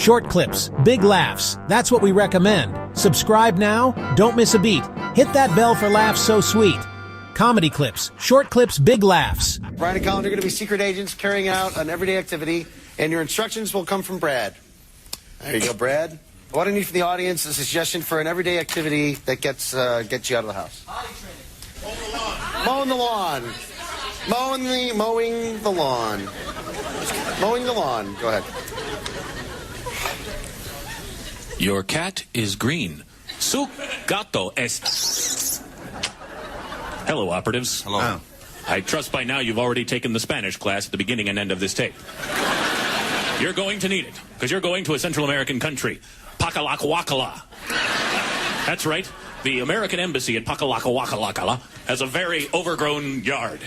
Short clips, big laughs. That's what we recommend. Subscribe now. Don't miss a beat. Hit that bell for laughs so sweet. Comedy clips, short clips, big laughs. Brian and Colin are going to be secret agents carrying out an everyday activity, and your instructions will come from Brad. There you go, Brad. What I need from the audience is a suggestion for an everyday activity that gets you out of the house. Mowing the lawn. Mowing the lawn. Mowing the lawn. Go ahead. Your cat is green. Su gato es... Hello, operatives. Hello. Oh. I trust by now you've already taken the Spanish class at the beginning and end of this tape. You're going to need it, because you're going to a Central American country. Pakalakawakala. That's right. The American Embassy in Pakalakawakala has a very overgrown yard.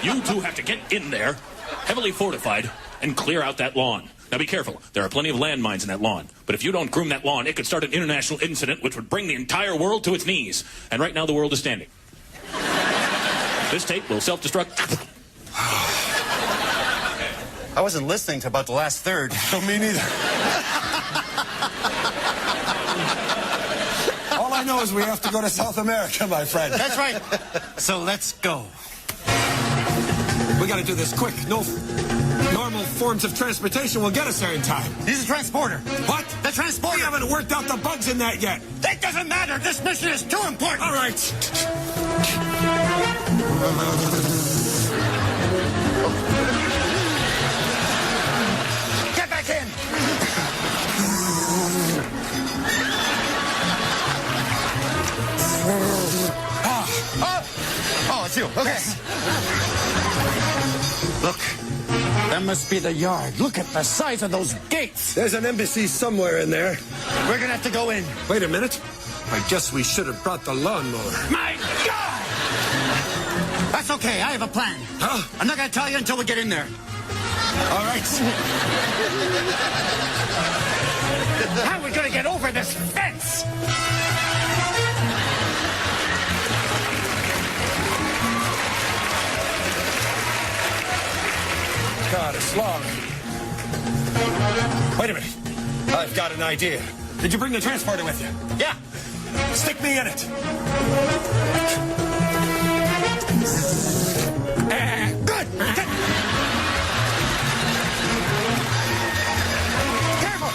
You two have to get in there, heavily fortified, and clear out that lawn. Now be careful. There are plenty of landmines in that lawn. But if you don't groom that lawn, it could start an international incident which would bring the entire world to its knees. And right now the world is standing. This tape will self-destruct. I wasn't listening to about the last third. No, me neither. All I know is we have to go to South America, my friend. That's right. So let's go. We got to do this quick. No normal forms of transportation will get us there in time. Use the transporter. What? The transporter. We haven't worked out the bugs in that yet. That doesn't matter. This mission is too important. All right. Get back in. Oh, it's you. Okay. Look, that must be the yard. Look at the size of those gates. There's an embassy somewhere in there. We're gonna have to go in. Wait a minute. I guess we should have brought the lawnmower. My God! That's okay. I have a plan. Huh? I'm not gonna tell you until we get in there. All right. How are we gonna get over this fence? God, it's long. Wait a minute. I've got an idea. Did you bring the transporter with you? Yeah. Stick me in it. Good. Careful.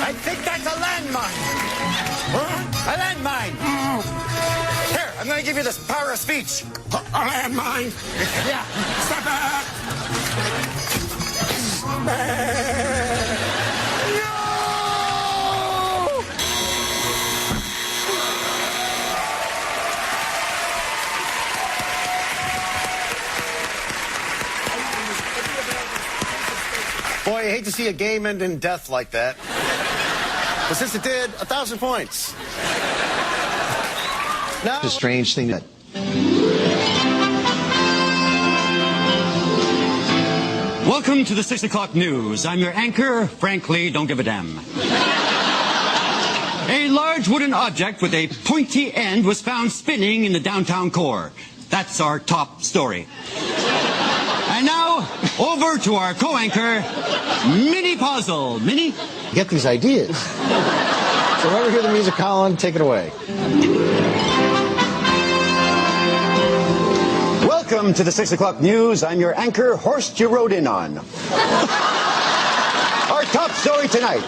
I think that's a landmine. Huh? A landmine. Here, I'm going to give you this power of speech. A landmine. Yeah. Step back. No! Boy, I hate to see a game end in death like that. But since it did, 1,000 points. Now, a strange thing that... Welcome to the 6 o'clock news. I'm your anchor. Frankly, don't give a damn. A large wooden object with a pointy end was found spinning in the downtown core. That's our top story. And now, over to our co-anchor, Minnie Puzzle. Minnie? Get these ideas. So whenever you hear the music, Colin, take it away. Welcome to the 6 o'clock news. I'm your anchor, Horst you rode in on. Our top story tonight.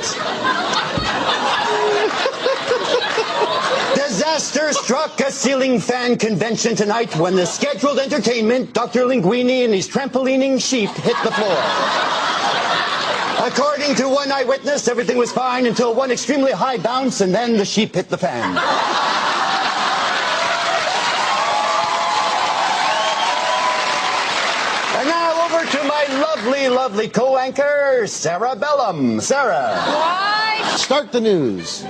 Disaster struck a ceiling fan convention tonight when the scheduled entertainment, Dr. Linguini and his trampolining sheep, hit the floor. According to one eyewitness, everything was fine until one extremely high bounce and then the sheep hit the fan. And now over to my lovely co-anchor, Sarah Bellum. Sarah. Why? Start the news.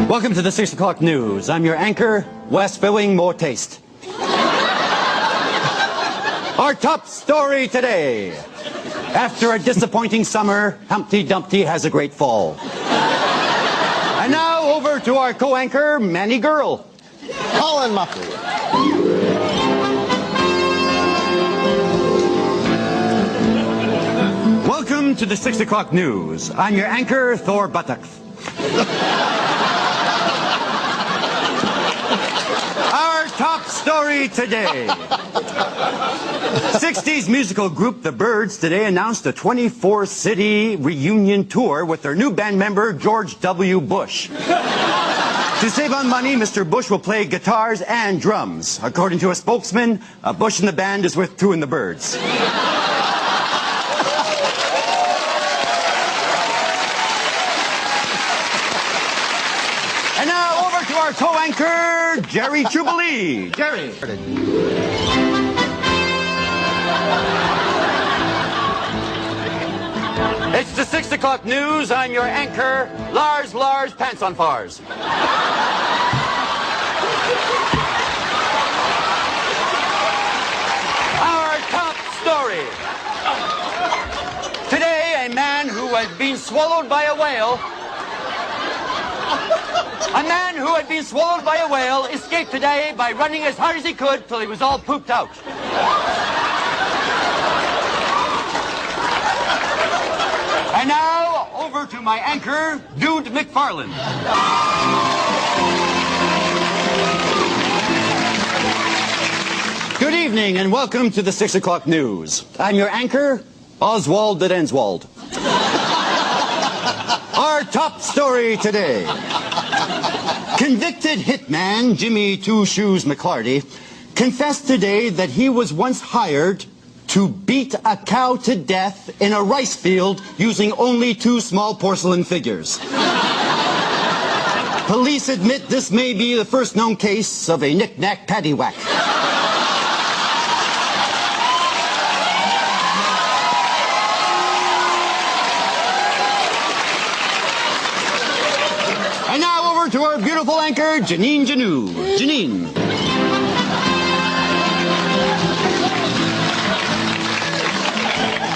Welcome to the 6 o'clock news. I'm your anchor, West Filling More Taste. Our top story today. After a disappointing summer, Humpty Dumpty has a great fall. And now over to our co-anchor, Manny Girl. Colin Mochrie. to the 6 o'clock news. I'm your anchor, Thor Buttocks. Our top story today. 60s musical group The Byrds today announced a 24-city reunion tour with their new band member, George W. Bush. To save on money, Mr. Bush will play guitars and drums. According to a spokesman, Bush and the band is worth two in the Byrds. And now over to our co-anchor, Jerry Jubilee. Jerry. It's the 6 o'clock news. I'm your anchor, Lars Pants on Fars. Our top story. Today, a man who had been swallowed by a whale. A man who had been swallowed by a whale escaped today by running as hard as he could till he was all pooped out. And now, over to my anchor, Dude McFarland. Good evening and welcome to the 6 o'clock news. I'm your anchor, Oswald the Denswald. Our top story today. Convicted hitman Jimmy Two Shoes McClarty confessed today that he was once hired to beat a cow to death in a rice field using only two small porcelain figures. Police admit this may be the first known case of a knick-knack paddywhack. And now over to our beautiful anchor, Janine Janou. Janine.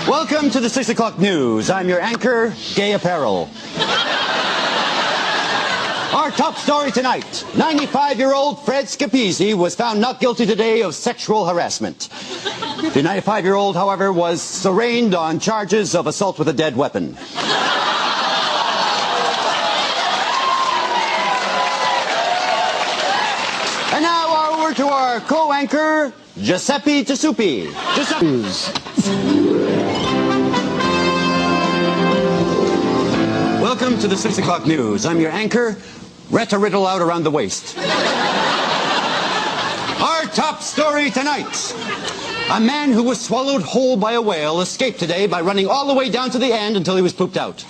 Welcome to the 6 o'clock news. I'm your anchor, Gay Apparel. Our top story tonight. 95-year-old Fred Scapese was found not guilty today of sexual harassment. The 95-year-old, however, was arraigned on charges of assault with a dead weapon. And now over to our co-anchor, Giuseppe Tasupi. Giuseppe. Welcome to the 6 o'clock news. I'm your anchor, Retta Riddle out around the waist. Our top story tonight. A man who was swallowed whole by a whale escaped today by running all the way down to the end until he was pooped out.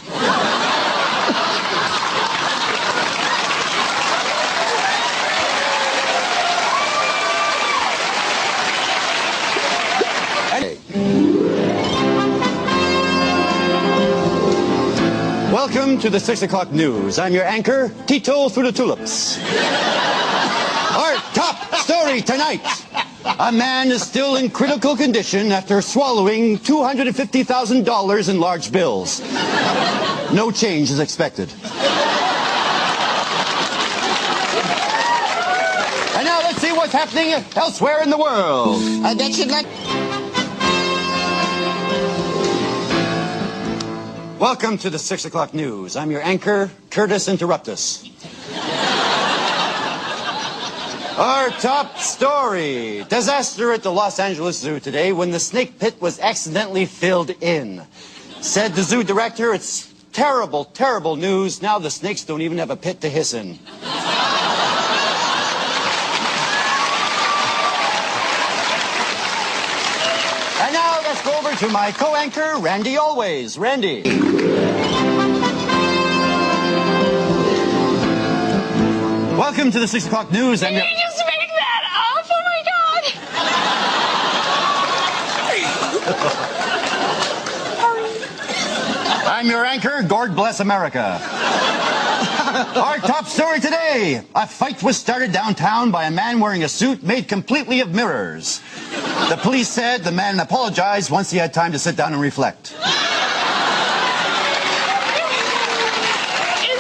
Welcome to the 6 o'clock news. I'm your anchor, Tito through the tulips. Our top story tonight. A man is still in critical condition after swallowing $250,000 in large bills. No change is expected. And now let's see what's happening elsewhere in the world. I bet you'd like... Welcome to the 6 o'clock news. I'm your anchor, Curtis Interruptus. Our top story. Disaster at the Los Angeles Zoo today when the snake pit was accidentally filled in. Said the zoo director, it's terrible, terrible news. Now the snakes don't even have a pit to hiss in. And now let's go over to my co-anchor, Randy Always. Randy. Welcome to the 6 o'clock news. Did you just make that up? Oh my God. I'm your anchor, God bless America. Our top story today. A fight was started downtown by a man wearing a suit made completely of mirrors. The police said the man apologized once he had time to sit down and reflect. Is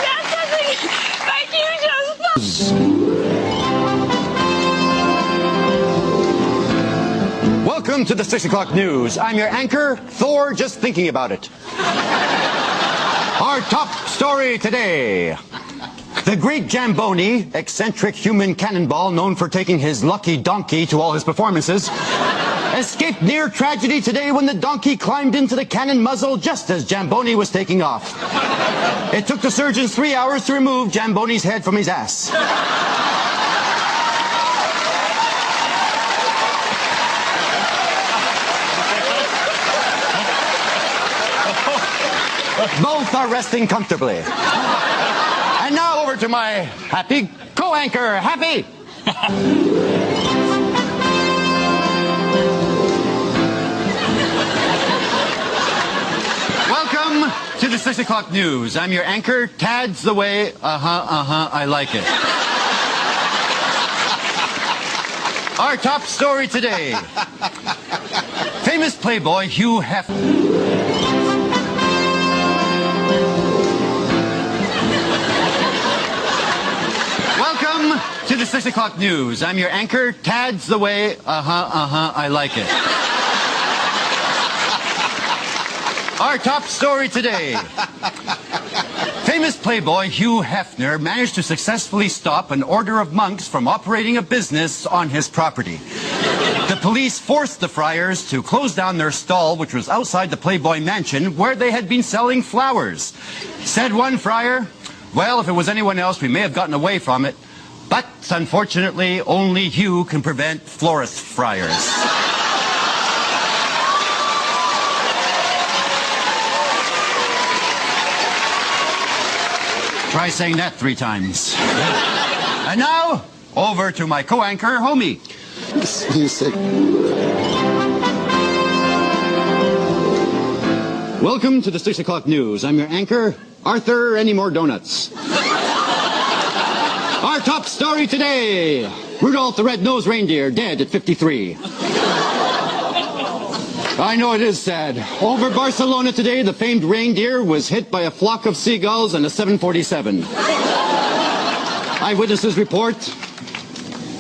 that something that you just... Welcome to the 6 o'clock news. I'm your anchor, Thor, just thinking about it. Our top story today. The great Jamboni, eccentric human cannonball known for taking his lucky donkey to all his performances, escaped near tragedy today when the donkey climbed into the cannon muzzle just as Jamboni was taking off. It took the surgeons 3 hours to remove Jamboni's head from his ass. Both are resting comfortably. And now over to my happy co-anchor, Happy. Welcome to the 6 o'clock news. I'm your anchor, Tad's the way. I like it. Our top story today. Famous playboy Hugh Hefner. Welcome to the 6 o'clock news. I'm your anchor, Tad's the way. I like it. Our top story today. Famous playboy Hugh Hefner managed to successfully stop an order of monks from operating a business on his property. The police forced the friars to close down their stall, which was outside the Playboy mansion, where they had been selling flowers. Said one friar, "Well, if it was anyone else, we may have gotten away from it. But, unfortunately, only Hugh can prevent florist friars." Try saying that 3 times. And now, over to my co-anchor, Homie. Music. Welcome to the 6 o'clock news. I'm your anchor, Arthur. Any more donuts? Our top story today. Rudolph the Red-Nosed Reindeer, dead at 53. I know it is sad. Over Barcelona today, the famed reindeer was hit by a flock of seagulls and a 747. Eyewitnesses report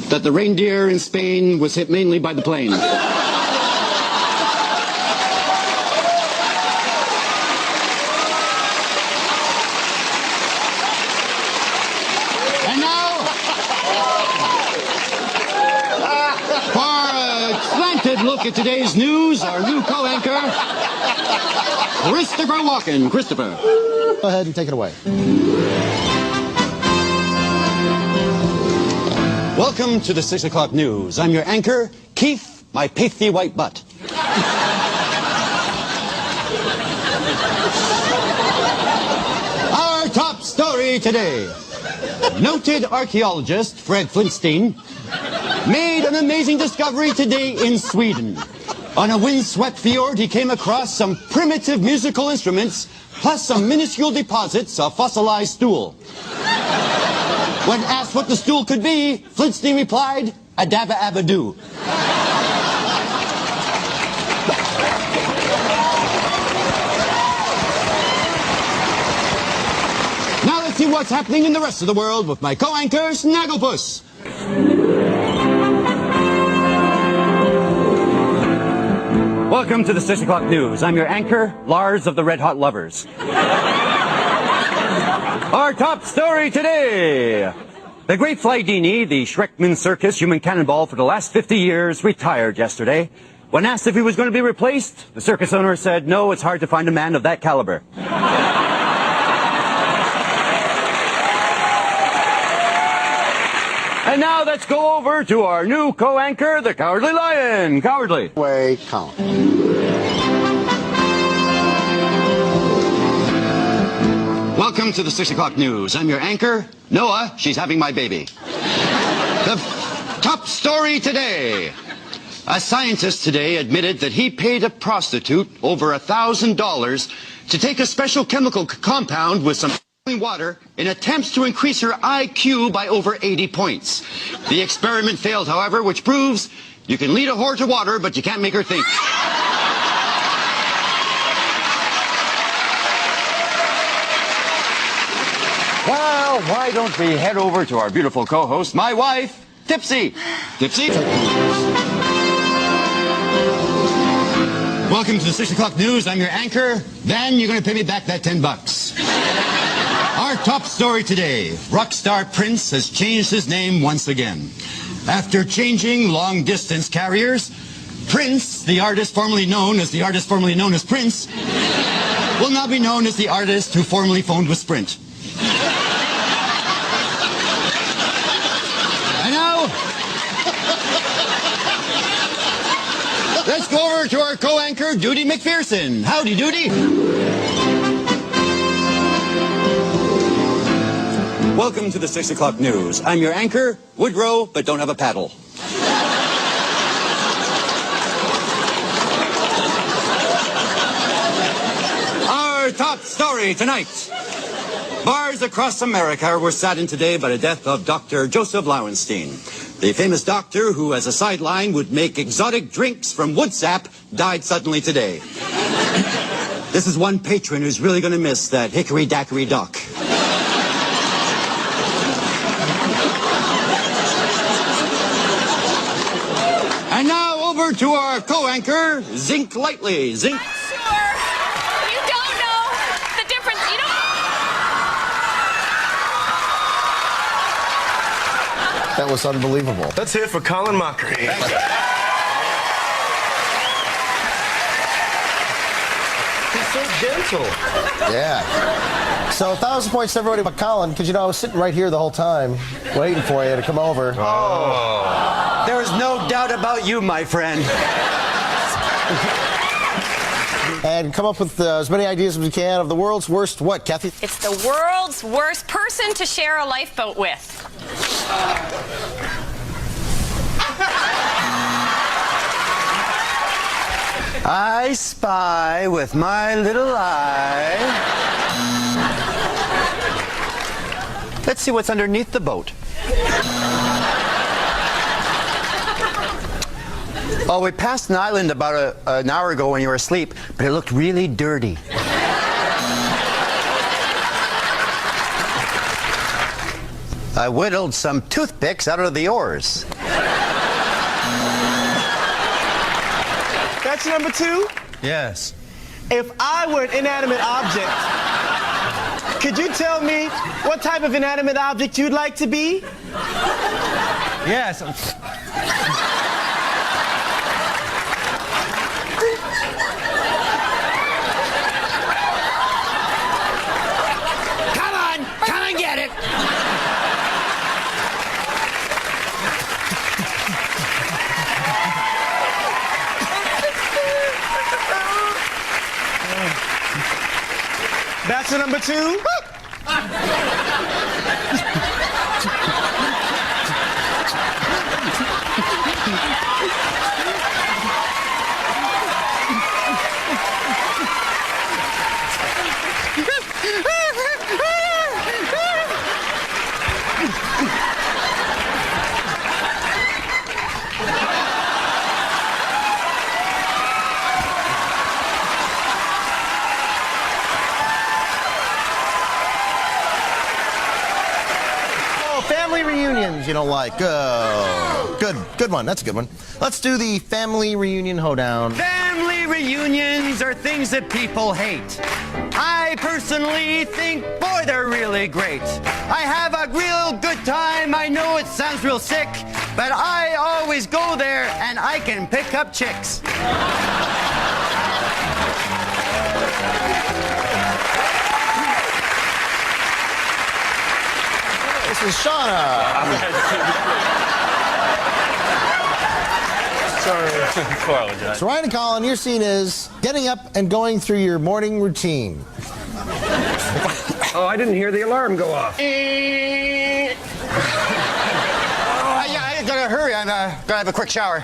that the reindeer in Spain was hit mainly by the plane. And now, for a slanted look at today's news, our new co-anchor, Christopher Walken. Christopher. Go ahead and take it away. Welcome to the 6 o'clock news. I'm your anchor, Keith, my pasty white butt. Our top story today. Noted archaeologist Fred Flintstein made an amazing discovery today in Sweden. On a windswept fjord, he came across some primitive musical instruments, plus some minuscule deposits of fossilized stool. When asked what the stool could be, Flintstein replied, "A dabba abba doo." Now let's see what's happening in the rest of the world with my co-anchor, Snagglepuss. Welcome to the 6 o'clock news. I'm your anchor, Lars of the Red Hot Lovers. Our top story today. The great Flydini, the Shrekman Circus human cannonball for the last 50 years, retired yesterday. When asked if he was going to be replaced, the circus owner said, "No, it's hard to find a man of that caliber." And now let's go over to our new co-anchor, the Cowardly Lion. Cowardly. Way, Colin. Welcome to the 6 o'clock news. I'm your anchor, Noah. She's having my baby. The top story today. A scientist today admitted that he paid a prostitute over $1,000 to take a special chemical compound with some water in attempts to increase her IQ by over 80 points. The experiment failed, however, which proves you can lead a whore to water, but you can't make her think. Well, why don't we head over to our beautiful co-host, my wife, Tipsy. Tipsy? Welcome to the 6 o'clock news. I'm your anchor. Then you're going to pay me back that $10. Our top story today. Rock star Prince has changed his name once again. After changing long-distance carriers, Prince, the artist formerly known as Prince, will now be known as the artist who formerly phoned with Sprint. And now, let's go over to our co-anchor, Judy McPherson. Howdy, Judy. Welcome to the 6 o'clock news. I'm your anchor, Woodrow, but don't have a paddle. Our top story tonight. Bars across America were saddened today by the death of Dr. Joseph Lowenstein. The famous doctor who, as a sideline, would make exotic drinks from wood sap, died suddenly today. This is one patron who's really going to miss that hickory-dackory dock. And now over to our co-anchor, Zink Lightly. Zink. Sure. You don't know the difference. You don't. That was unbelievable. Let's hear it for Colin Mochrie. He's so gentle. Yeah. So 1,000 points to everybody but Colin, because, you know, I was sitting right here the whole time waiting for you to come over. Oh. There is no doubt about you, my friend. And come up with as many ideas as we can of the world's worst what, Kathy? It's the world's worst person to share a lifeboat with. I spy with my little eye. Let's see what's underneath the boat. Oh, we passed an island about an hour ago when you were asleep, but it looked really dirty. I whittled some toothpicks out of the oars. That's number 2? Yes. If I were an inanimate object, could you tell me what type of inanimate object you'd like to be? Yes. Come on, get it. That's the number 2? Family reunions you don't like. Oh, good one. That's a good one. Let's do the family reunion hoedown. Family reunions are things that people hate. I personally think, boy, they're really great. I have a real good time. I know it sounds real sick, but I always go there and I can pick up chicks. This is Shauna. Sorry. Apologize. So Ryan and Colin, your scene is getting up and going through your morning routine. Oh, I didn't hear the alarm go off. I gotta hurry. I'm gotta have a quick shower.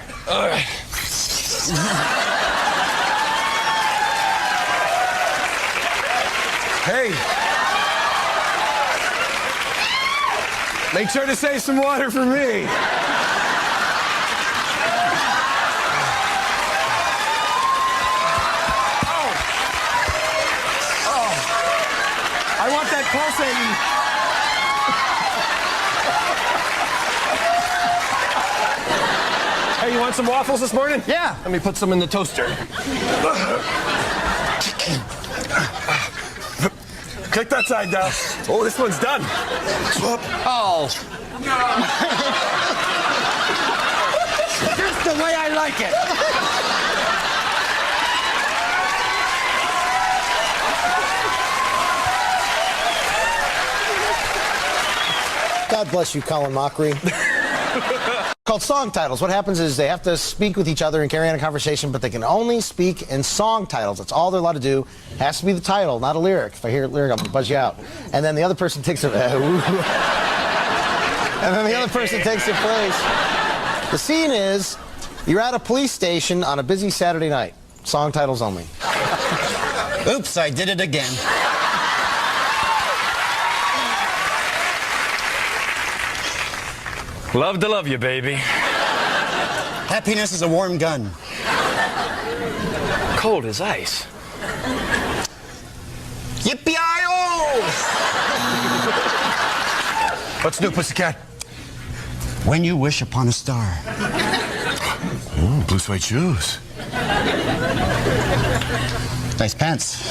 Hey. Make sure to save some water for me. I want that pulsating. Hey, you want some waffles this morning? Yeah. Let me put some in the toaster. Click that side down. Oh, this one's done. Oh. Just the way I like it. God bless you, Colin Mochrie. Called song titles. What happens is they have to speak with each other and carry on a conversation, but they can only speak in song titles. That's all they're allowed to do. Has to be the title, not a lyric. If I hear a lyric, I'm going to buzz you out. And then the other person takes it. And then the other person takes their place. The scene is you're at a police station on a busy Saturday night. Song titles only. Oops, I did it again. Love to love you, baby. Happiness is a warm gun. Cold as ice. Yippee-i-oh! What's new, pussycat? When you wish upon a star. Ooh, blue suede shoes. Nice pants.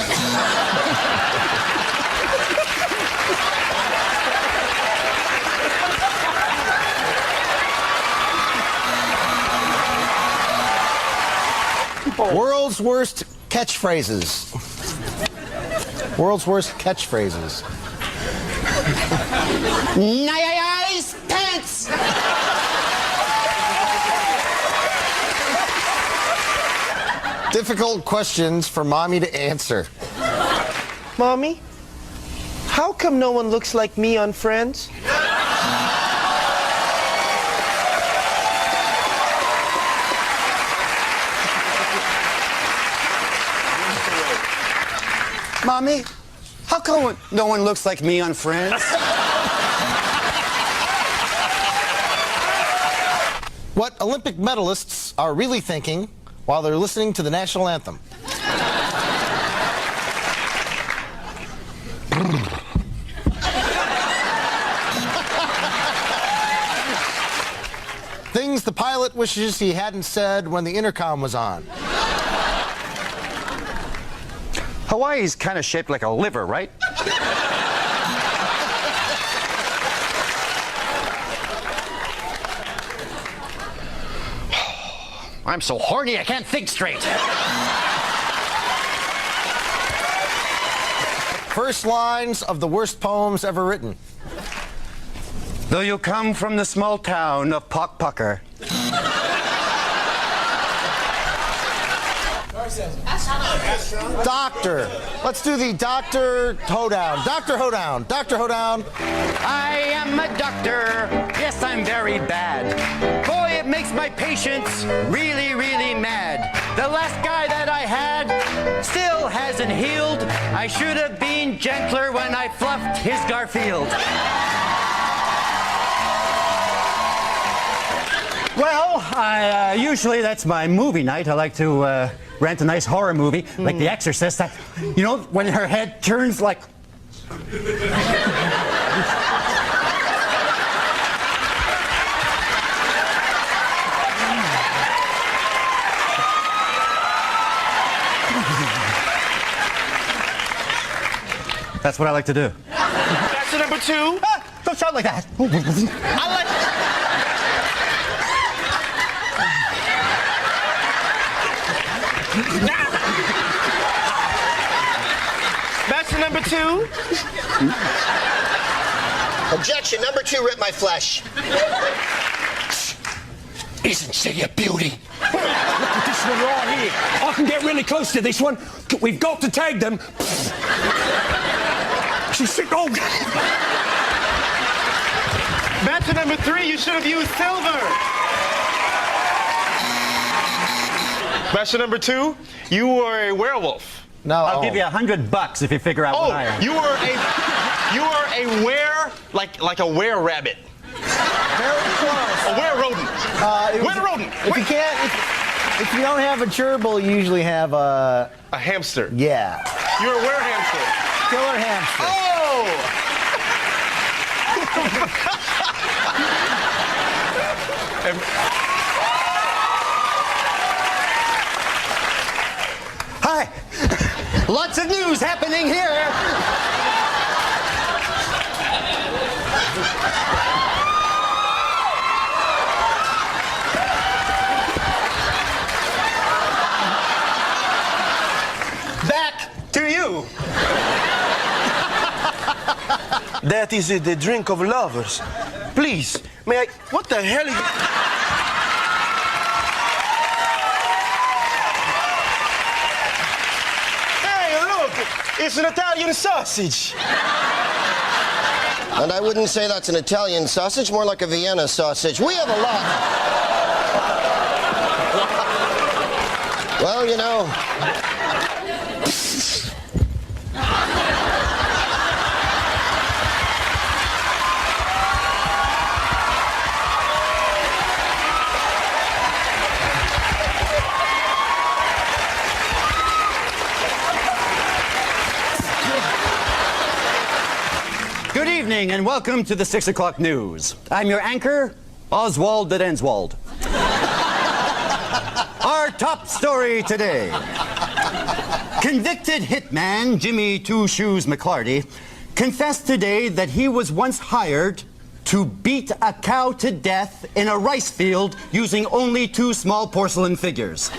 World's worst catchphrases. World's worst catchphrases. Nice pants! Difficult questions for Mommy to answer. Mommy, how come no one looks like me on Friends? Mommy, how come no one looks like me on Friends? What Olympic medalists are really thinking while they're listening to the national anthem. Things the pilot wishes he hadn't said when the intercom was on. Hawaii's kind of shaped like a liver, right? I'm so horny I can't think straight. First lines of the worst poems ever written. Though you come from the small town of Pokpucker. Doctor. Let's do the Dr. Hoedown. Dr. Hoedown. Dr. Hoedown. I am a doctor. Yes, I'm very bad. Boy, it makes my patients really, really mad. The last guy that I had still hasn't healed. I should have been gentler when I fluffed his Garfield. Well, usually that's my movie night. I like to rent a nice horror movie, like The Exorcist. That, you know, when her head turns like... That's what I like to do. That's the number two. Ah, don't shout like that. I like... That's the number two. Objection. Number two ripped my flesh. Isn't she a beauty? Look at this one right here. I can get really close to this one. We've got to tag them. She's sick. Oh. That's the number three. You should have used silver. That's the number two. You were a werewolf. No. I'll give you $100 if you figure out what I am. You were a were like a were rabbit. Very close. A were rodent. Were rodent. If you can't, if you don't have a gerbil, you usually have a hamster. Yeah. You're a were hamster. Killer hamster. Oh! Hi. Lots of news happening here. Back to you. That is the drink of lovers. Please, may I... What the hell is... Hey, look. It's an Italian sausage. And I wouldn't say that's an Italian sausage, more like a Vienna sausage. We have a lot. Well, you know... Good evening and welcome to the 6 o'clock news. I'm your anchor, Oswald the Denswald. Our top story today. Convicted hitman Jimmy Two Shoes McClarty confessed today that he was once hired to beat a cow to death in a rice field using only 2 small porcelain figures.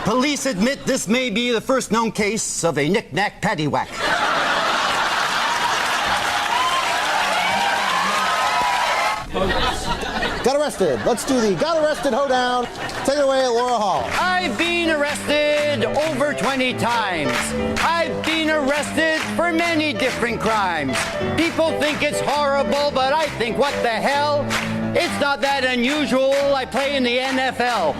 Police admit this may be the first known case of a knick-knack paddywhack. Got arrested. Let's do the got arrested hoedown. Take it away, Laura Hall. I've been arrested over 20 times. I've been arrested for many different crimes. People think it's horrible, but I think, what the hell? It's not that unusual. I play in the NFL.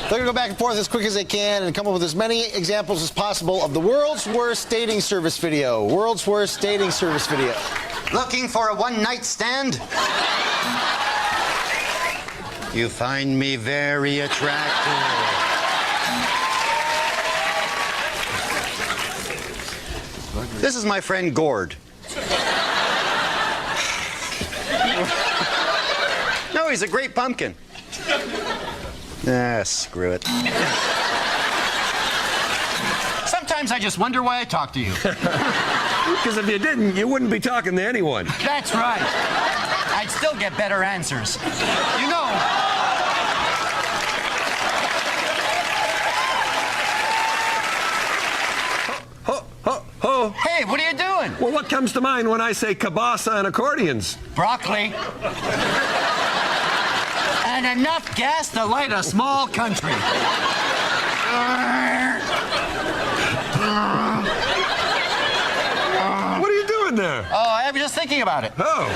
They're going to go back and forth as quick as they can and come up with as many examples as possible of the world's worst dating service video. World's worst dating service video. Looking for a one-night stand? You find me very attractive. This is my friend Gord. No, he's a great pumpkin. Ah, screw it. Sometimes I just wonder why I talk to you. Because if you didn't, you wouldn't be talking to anyone. That's right. I'd still get better answers. You know... Hey, what are you doing? Well, what comes to mind when I say kielbasa and accordions? Broccoli. And enough gas to light a small country. What are you doing there? Oh, I was just thinking about it. Oh.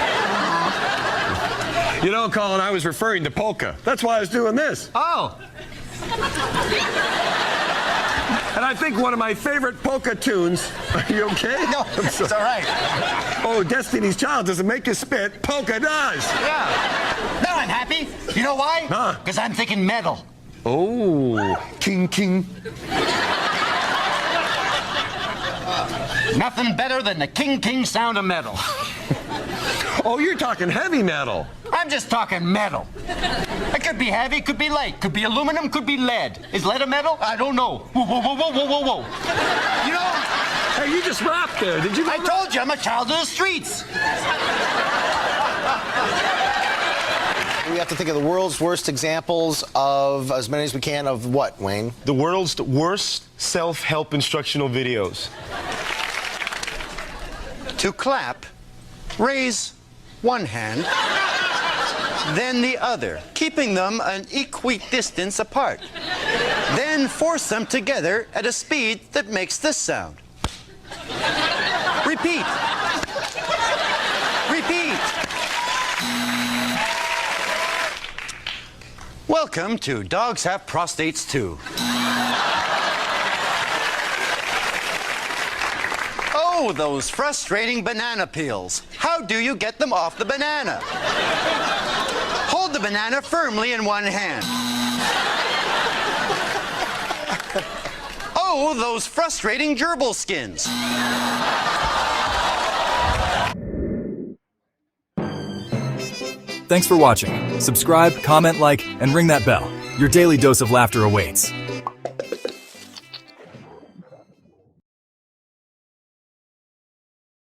You know, Colin, I was referring to polka. That's why I was doing this. Oh. And I think one of my favorite polka tunes. Are you okay? No, it's all right. Oh, Destiny's Child doesn't make you spit. Polka does. Yeah. Now I'm happy. You know why? Huh? Because I'm thinking metal. Oh, king. Nothing better than the king sound of metal. Oh, you're talking heavy metal. I'm just talking metal. It could be heavy, could be light, could be aluminum, could be lead. Is lead a metal? I don't know. Whoa. You know... Hey, you just rapped there. Did you know I that? told you, I'm a child of the streets. We have to think of the world's worst examples of, as many as we can, of what, Wayne? The world's worst self-help instructional videos. To clap, raise one hand, then the other, keeping them an equidistance apart. Then force them together at a speed that makes this sound. Repeat. Repeat. Welcome to Dogs Have Prostates Too. Oh, those frustrating banana peels. How do you get them off the banana? Hold the banana firmly in one hand. Oh, those frustrating gerbil skins. Thanks for watching. Subscribe, comment, like, and ring that bell. Your daily dose of laughter awaits.